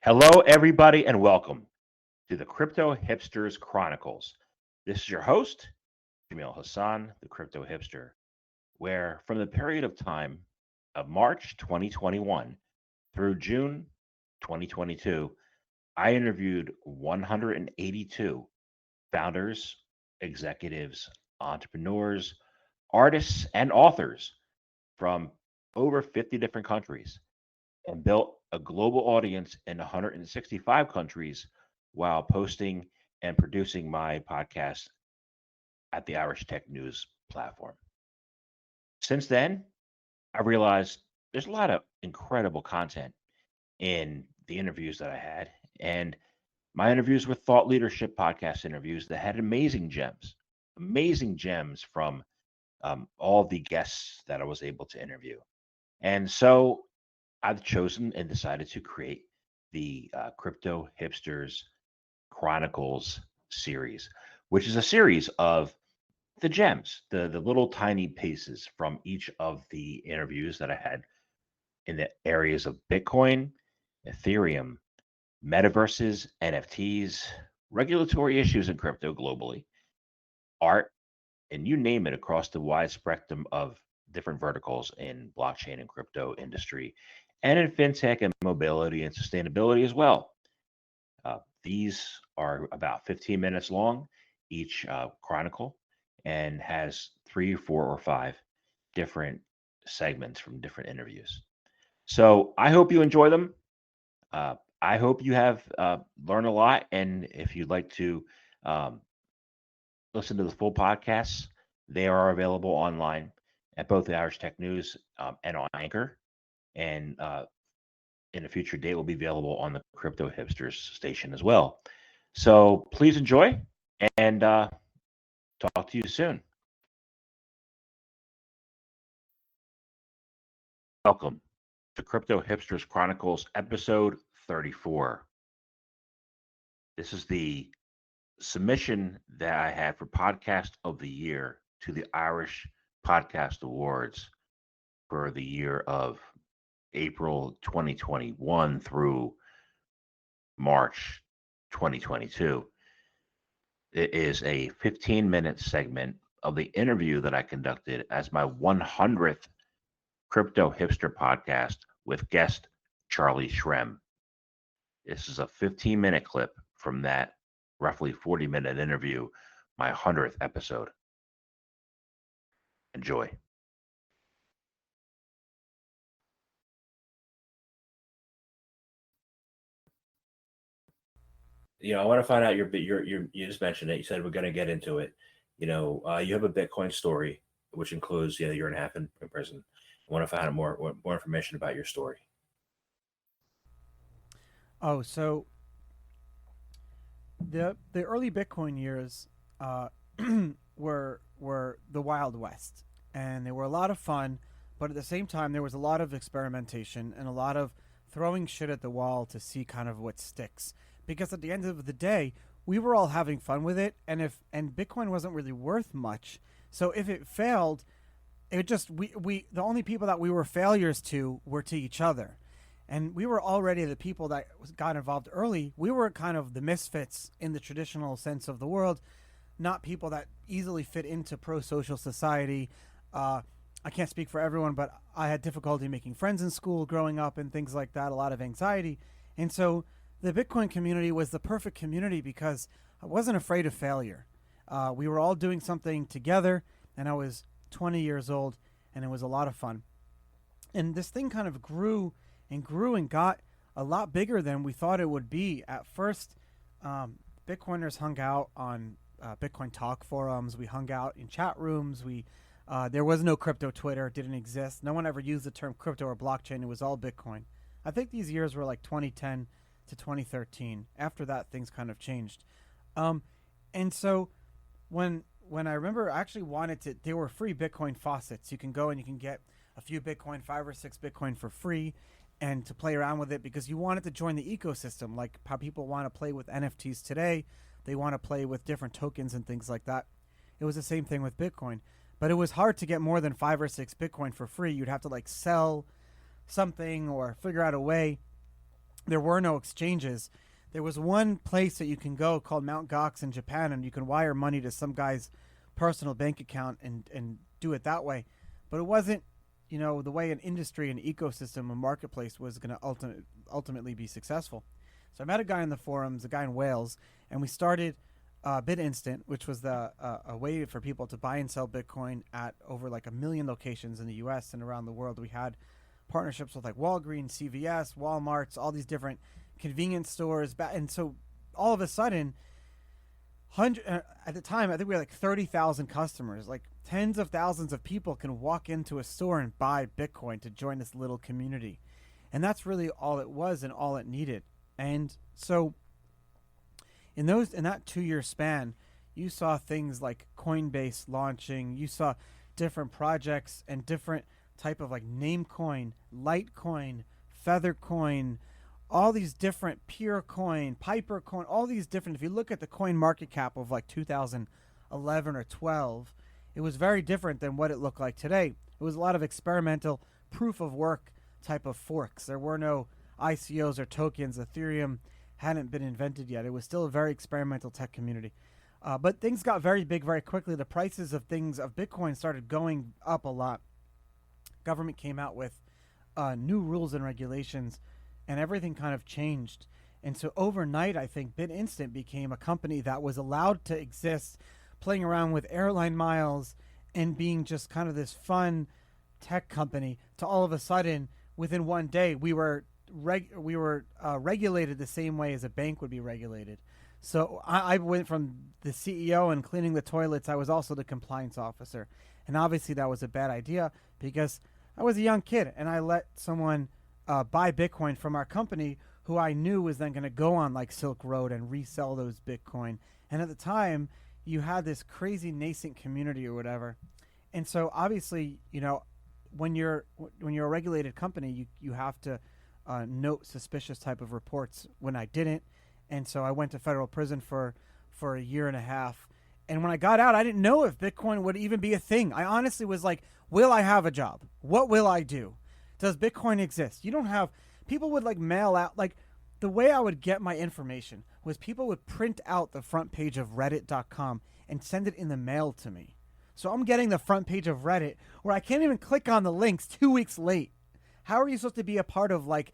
Hello, everybody, and welcome to the Crypto Hipsters Chronicles. This is your host, Jamil Hassan, the Crypto Hipster, where from the period of time of March 2021 through June 2022, I interviewed 182 founders, executives, entrepreneurs, artists, and authors from over 50 different countries and built a global audience in 165 countries while posting and producing my podcast at the Irish Tech News platform. Since then, I realized there's a lot of incredible content in the interviews that I had, and my interviews with Thought Leadership podcast interviews that had amazing gems from all the guests that I was able to interview. And so I've chosen and decided to create the Crypto Hipsters Chronicles series, which is a series of the gems, the little tiny pieces from each of the interviews that I had in the areas of Bitcoin, Ethereum, metaverses, NFTs, regulatory issues in crypto globally, art, and you name it across the wide spectrum of different verticals in blockchain and crypto industry, and in fintech and mobility and sustainability as well. These are about 15 minutes long, each chronicle, and has three, four, or five different segments from different interviews. So I hope you enjoy them. I hope you have learned a lot. And if you'd like to um, listen to the full podcasts, they are available online at both the Irish Tech News and on Anchor. And in a future date, will be available on the Crypto Hipsters station as well. So please enjoy and talk to you soon. Welcome to Crypto Hipsters Chronicles, episode 34. This is the submission that I had for Podcast of the Year to the Irish Podcast Awards for the year of April 2021 through March 2022. It is a 15-minute segment of the interview that I conducted as my 100th Crypto Hipster podcast with guest Charlie Shrem. This is a 15-minute clip from that roughly 40-minute interview, my 100th episode. Enjoy. I want to find out you just mentioned it. You said we're going to get into it. You have a Bitcoin story, which includes a year and a half in prison. I want to find out more information about your story. Oh, so the early Bitcoin years were the Wild West, and they were a lot of fun, but at the same time there was a lot of experimentation and a lot of throwing shit at the wall to see kind of what sticks. Because at the end of the day, we were all having fun with it, and Bitcoin wasn't really worth much. So if it failed, it just we the only people that we were failures to were to each other, and we were already the people that got involved early. We were kind of the misfits in the traditional sense of the world, not people that easily fit into pro-social society. I can't speak for everyone, but I had difficulty making friends in school growing up and things like that, a lot of anxiety. And so the Bitcoin community was the perfect community because I wasn't afraid of failure. We were all doing something together, and I was 20 years old, and it was a lot of fun. And this thing kind of grew and grew and got a lot bigger than we thought it would be. At first, Bitcoiners hung out on Bitcoin talk forums. We hung out in chat rooms. There was no crypto Twitter. It didn't exist. No one ever used the term crypto or blockchain. It was all Bitcoin. I think these years were like 2010 to 2013. After that, things kind of changed. And so when I remember, I actually wanted to. There were free Bitcoin faucets. You can go and you can get a few Bitcoin, 5 or 6 Bitcoin for free, and to play around with it because you wanted to join the ecosystem, like how people want to play with NFTs today. They want to play with different tokens and things like that. It was the same thing with Bitcoin, but it was hard to get more than 5 or 6 Bitcoin for free. You'd have to like sell something or figure out a way. there were no exchanges. There was one place that you can go called Mount Gox in Japan, and you can wire money to some guy's personal bank account and do it that way. But it wasn't, the way an industry, an ecosystem, a marketplace was going to ultimately be successful. So I met a guy in the forums, a guy in Wales, and we started BitInstant, which was a way for people to buy and sell Bitcoin at over like 1 million locations in the U.S. and around the world. We had partnerships with like Walgreens, CVS, Walmart's, all these different convenience stores, and so all of a sudden, at the time, I think we had like 30,000 customers. Like tens of thousands of people can walk into a store and buy Bitcoin to join this little community, and that's really all it was and all it needed. And so in that 2-year span, you saw things like Coinbase launching. You saw different projects and different type of like Namecoin, Litecoin, Feathercoin, all these different Purecoin, Pipercoin, all these different. If you look at the coin market cap of like 2011 or 12, it was very different than what it looked like today. It was a lot of experimental proof of work type of forks. There were no ICOs or tokens. Ethereum hadn't been invented yet. It was still a very experimental tech community. But things got very big very quickly. The prices of Bitcoin started going up a lot. Government came out with new rules and regulations, and everything kind of changed. And so overnight, I think BitInstant became a company that was allowed to exist, playing around with airline miles and being just kind of this fun tech company, to all of a sudden, within one day, we were regulated the same way as a bank would be regulated. So I went from the CEO and cleaning the toilets. I was also the compliance officer. And obviously that was a bad idea because I was a young kid and I let someone buy Bitcoin from our company who I knew was then going to go on like Silk Road and resell those Bitcoin. And at the time, you had this crazy nascent community or whatever. And so obviously, when you're a regulated company, you have to note suspicious type of reports. When I didn't, and so I went to federal prison for a year and a half. And when I got out, I didn't know if Bitcoin would even be a thing. I honestly was like, will I have a job? What will I do? Does Bitcoin exist? You don't have, people would like mail out, like the way I would get my information was people would print out the front page of reddit.com and send it in the mail to me. So I'm getting the front page of Reddit where I can't even click on the links 2 weeks late. How are you supposed to be a part of like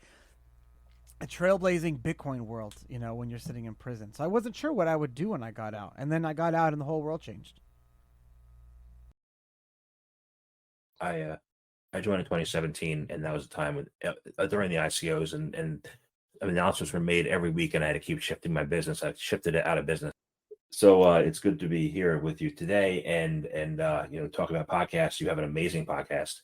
a trailblazing Bitcoin world, when you're sitting in prison? So I wasn't sure what I would do when I got out. And then I got out and the whole world changed. I joined in 2017, and that was a time when during the ICOs and announcements were made every week, and I had to keep shifting my business. I shifted it out of business. So it's good to be here with you today and talk about podcasts. You have an amazing podcast.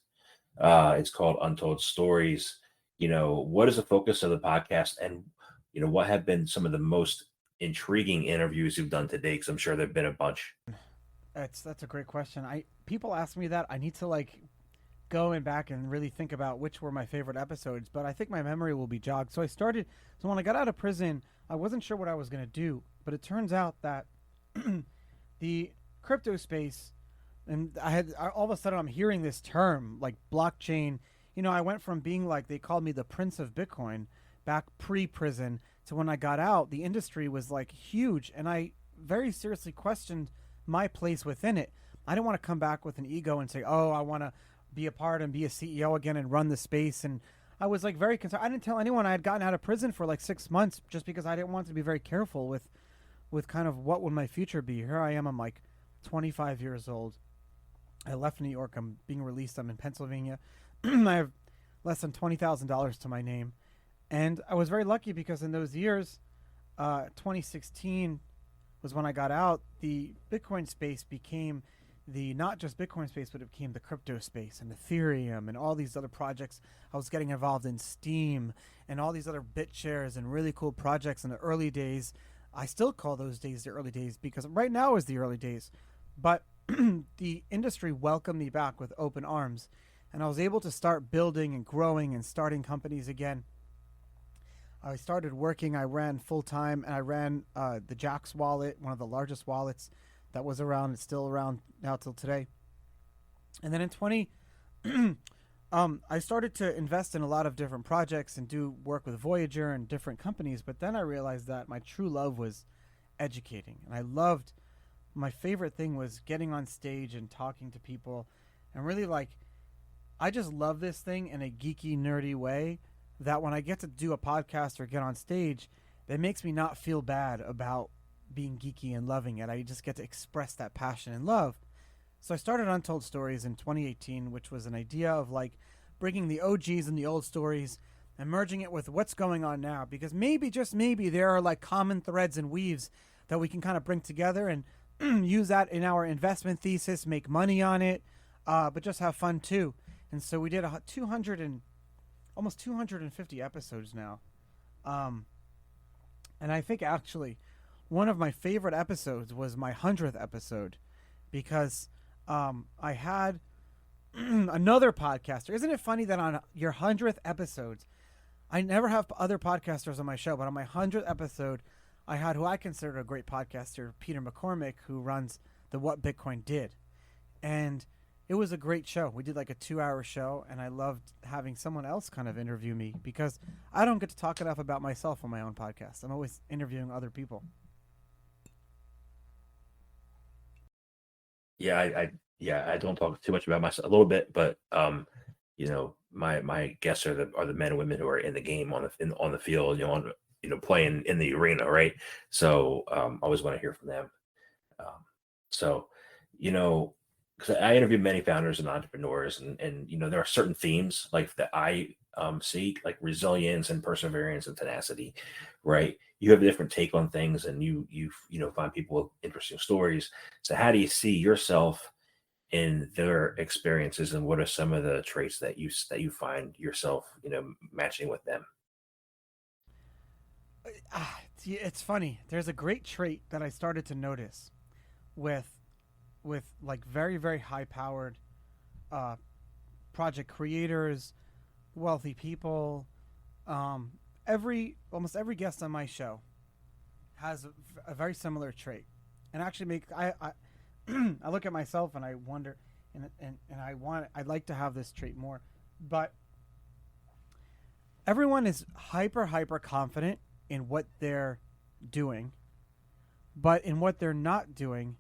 It's called Untold Stories. What is the focus of the podcast, and what have been some of the most intriguing interviews you've done to date? Because I'm sure there've been a bunch. That's a great question. People ask me that. I need to like go back and really think about which were my favorite episodes, but I think my memory will be jogged. So when I got out of prison, I wasn't sure what I was going to do, but it turns out that the crypto space, and all of a sudden I'm hearing this term like blockchain. I went from being like, they called me the Prince of Bitcoin back pre-prison to when I got out, the industry was like huge, and I very seriously questioned my place within it. I didn't want to come back with an ego and say, oh, I want to be a part and be a CEO again and run the space. And I was like very concerned. I didn't tell anyone I had gotten out of prison for like 6 months just because I didn't want to be very careful with kind of what would my future be. Here I am, I'm like 25 years old. I left New York. I'm being released. I'm in Pennsylvania. I have less than $20,000 to my name. And I was very lucky because in those years, 2016 was when I got out, the Bitcoin space became not just Bitcoin space, but it became the crypto space and Ethereum and all these other projects. I was getting involved in Steam and all these other BitShares and really cool projects in the early days. I still call those days the early days because right now is the early days. But the industry welcomed me back with open arms, and I was able to start building and growing and starting companies again. I started working. I ran full time, and I ran the Jax wallet, one of the largest wallets that was around. It's still around now till today. And then in I started to invest in a lot of different projects and do work with Voyager and different companies, but then I realized that my true love was educating. And I loved my favorite thing was getting on stage and talking to people and really like I just love this thing in a geeky, nerdy way that when I get to do a podcast or get on stage, that makes me not feel bad about being geeky and loving it. I just get to express that passion and love. So I started Untold Stories in 2018, which was an idea of like bringing the OGs and the old stories and merging it with what's going on now. Because maybe, just maybe, there are like common threads and weaves that we can kind of bring together and use that in our investment thesis, make money on it, but just have fun too. And so we did 200 and almost 250 episodes now. Um, and I think actually one of my favorite episodes was my 100th episode because I had another podcaster. Isn't it funny that on your 100th episodes, I never have other podcasters on my show, but on my 100th episode, I had who I consider a great podcaster, Peter McCormick, who runs the What Bitcoin Did. And it was a great show. We did like a 2 hour show, and I loved having someone else kind of interview me because I don't get to talk enough about myself on my own podcast. I'm always interviewing other people. Yeah, I don't talk too much about myself, a little bit, but my guests are the men and women who are in the game on the field, playing in the arena, right? So I always want to hear from them. Um, so, you know, because I interview many founders and entrepreneurs, and there are certain themes like that I see, like resilience and perseverance and tenacity, right? You have a different take on things, and you find people with interesting stories. So, how do you see yourself in their experiences, and what are some of the traits that you find yourself, matching with them? It's funny. There's a great trait that I started to notice with like very very high powered uh, project creators, wealthy people. Um, every almost every guest on my show has a very similar trait, and actually make I I look at myself and I wonder, and I'd like to have this trait more, but everyone is hyper confident in what they're doing, but in what they're not doing,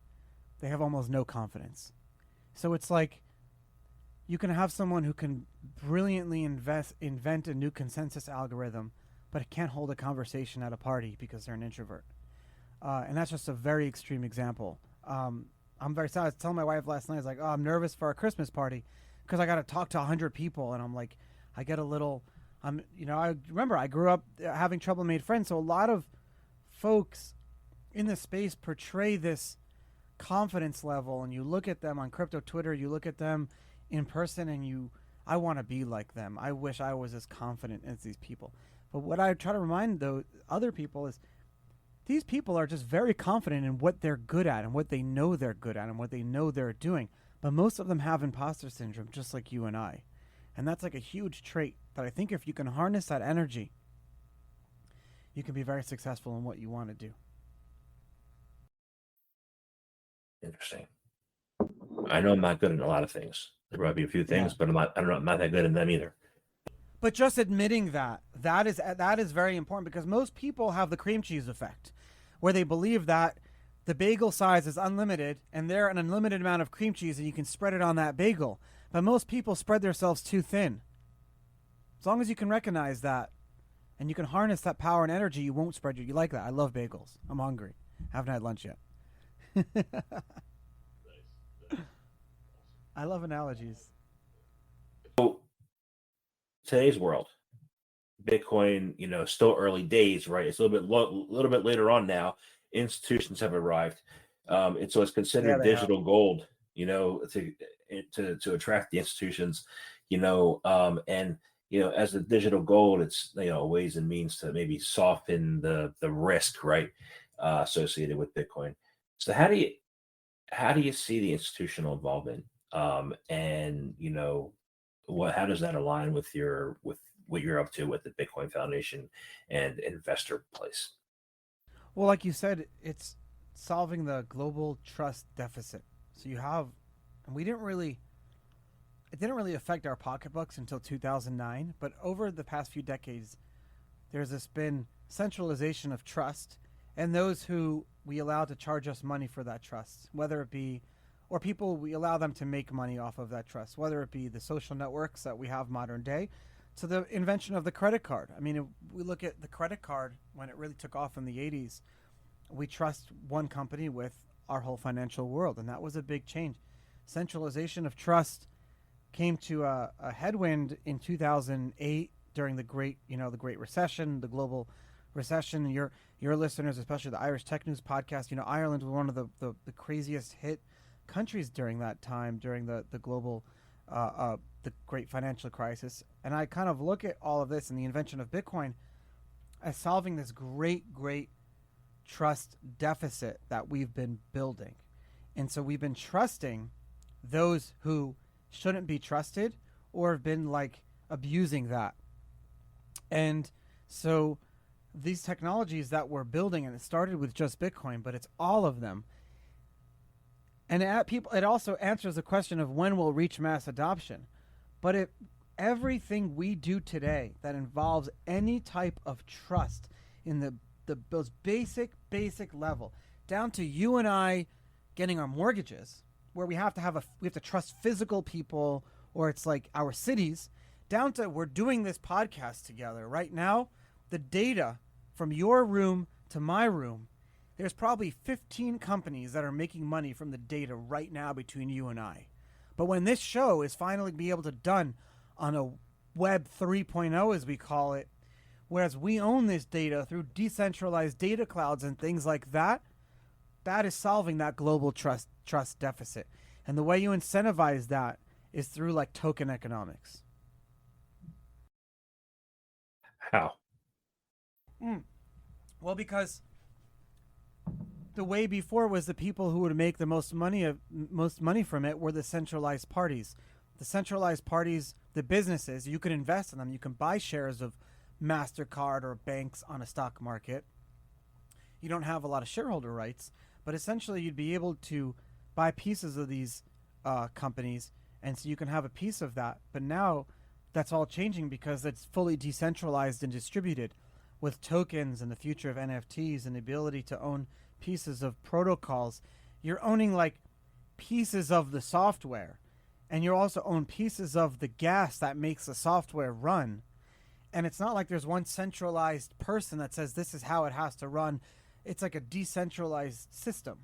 they have almost no confidence. So it's like you can have someone who can brilliantly invent a new consensus algorithm, but it can't hold a conversation at a party because they're an introvert. And that's just a very extreme example. I'm very sad. I was telling my wife last night, I was like, oh, I'm nervous for our Christmas party because I got to talk to 100 people. And I'm like, I get a little, I remember I grew up having trouble made friends. So a lot of folks in the space portray this confidence level, and you look at them on crypto Twitter, you look at them in person, and I want to be like them. I wish I was as confident as these people. But what I try to remind those other people is these people are just very confident in what they're good at and what they know they're good at and what they know they're doing. But most of them have imposter syndrome, just like you and I. And that's like a huge trait that I think if you can harness that energy, you can be very successful in what you want to do. Interesting. I know I'm not good in a lot of things. There might be a few Yeah. things, but I don't know. I'm not that good in them either. But just admitting that is very important because most people have the cream cheese effect, where they believe that the bagel size is unlimited and they're an unlimited amount of cream cheese and you can spread it on that bagel. But most people spread themselves too thin. As long as you can recognize that and you can harness that power and energy, you won't spread you. You like that? I love bagels. I'm hungry. Haven't had lunch yet. I love analogies. So today's world, Bitcoin, still early days, right? It's a little bit later on now. Institutions have arrived, and so it's Yeah, considered they have. digital gold. To attract the institutions, and as the digital gold, it's ways and means to maybe soften the risk, right, associated with Bitcoin. So how do you see the institutional involvement, and how does that align with what you're up to with the Bitcoin Foundation and investor place? Well, like you said, it's solving the global trust deficit. So you have, and we didn't really it didn't really affect our pocketbooks until 2009, but over the past few decades, there's this been centralization of trust, and those who we allow to charge us money for that trust, whether it be, or people we allow them to make money off of that trust, whether it be the social networks that we have modern day, to the invention of the credit card. I mean, if we look at the credit card when it really took off in the 80s, we trust one company with our whole financial world, and that was a big change. Centralization of trust came to a headwind in 2008 during the Great Recession, the global recession. Your listeners, especially the Irish Tech News podcast, Ireland was one of the craziest hit countries during that time, during the global the great financial crisis. And I kind of look at all of this and the invention of Bitcoin as solving this great trust deficit that we've been building. And so we've been trusting those who shouldn't be trusted or have been like abusing that. And so these technologies that we're building, and it started with just Bitcoin, but it's all of them. And it also answers the question of when we'll reach mass adoption. But everything we do today that involves any type of trust in those basic level, down to you and I getting our mortgages, where we have to trust physical people, or it's like our cities, down to we're doing this podcast together right now. The data from your room to my room, there's probably 15 companies that are making money from the data right now between you and I. But when this show is finally be able to done on a Web 3.0, as we call it, whereas we own this data through decentralized data clouds and things like that, that is solving that global trust deficit. And the way you incentivize that is through like token economics. How? Well, because the way before was the people who would make the most money from it were the centralized parties. The centralized parties, the businesses, you can invest in them. You can buy shares of MasterCard or banks on a stock market. You don't have a lot of shareholder rights, but essentially you'd be able to buy pieces of these companies, and so you can have a piece of that. But now that's all changing because it's fully decentralized and distributed with tokens and the future of NFTs and the ability to own pieces of protocols. You're owning like pieces of the software, and you also own pieces of the gas that makes the software run. And it's not like there's one centralized person that says this is how it has to run. It's like a decentralized system.